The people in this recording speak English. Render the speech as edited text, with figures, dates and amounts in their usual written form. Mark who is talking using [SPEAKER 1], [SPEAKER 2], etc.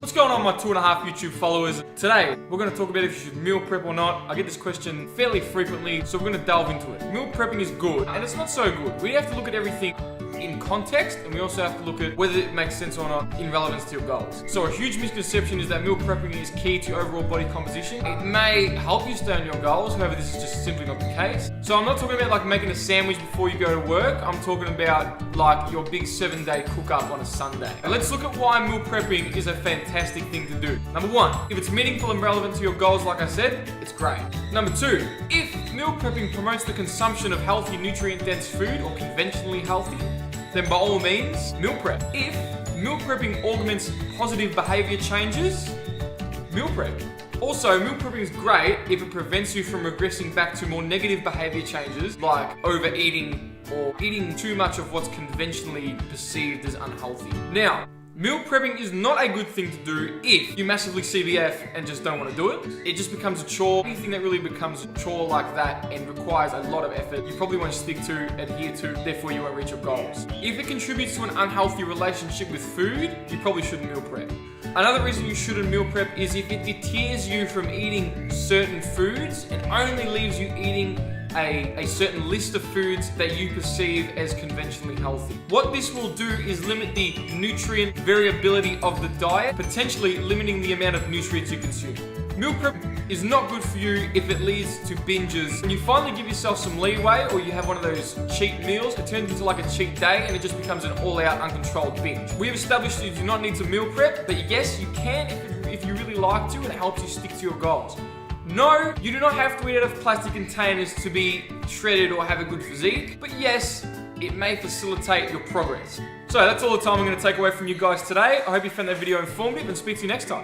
[SPEAKER 1] What's going on, my 2.5 YouTube followers? Today, we're going to talk about if you should meal prep or not. I get this question fairly frequently, so we're going to delve into it. Meal prepping is good, and it's not so good. We have to look at everything in context, and we also have to look at whether it makes sense or not in relevance to your goals. So a huge misconception is that meal prepping is key to overall body composition. It may help you stay on your goals, however this is just simply not the case. So I'm not talking about like making a sandwich before you go to work. I'm talking about like your big 7-day cook up on a Sunday. And let's look at why meal prepping is a fantastic thing to do. Number one, if it's meaningful and relevant to your goals, like I said, it's great. Number two, if meal prepping promotes the consumption of healthy, nutrient-dense food or conventionally healthy, then by all means, meal prep. If meal prepping augments positive behavior changes, meal prep. Also, meal prepping is great if it prevents you from regressing back to more negative behavior changes like overeating or eating too much of what's conventionally perceived as unhealthy. Now, meal prepping is not a good thing to do if you massively CVF and just don't want to do it. It just becomes a chore. Anything that really becomes a chore like that and requires a lot of effort, you probably won't stick to, adhere to, therefore you won't reach your goals. If it contributes to an unhealthy relationship with food, you probably shouldn't meal prep. Another reason you shouldn't meal prep is if it deters you from eating certain foods and only leaves you eating a certain list of foods that you perceive as conventionally healthy. What this will do is limit the nutrient variability of the diet, potentially limiting the amount of nutrients you consume. Meal prep is not good for you if it leads to binges. When you finally give yourself some leeway or you have one of those cheat meals, it turns into like a cheat day and it just becomes an all-out uncontrolled binge. We've established that you do not need to meal prep, but yes, you can if you really like to, and it helps you stick to your goals. No, you do not have to eat out of plastic containers to be shredded or have a good physique, but yes, it may facilitate your progress. So that's all the time I'm going to take away from you guys today. I hope you found that video informative and speak to you next time.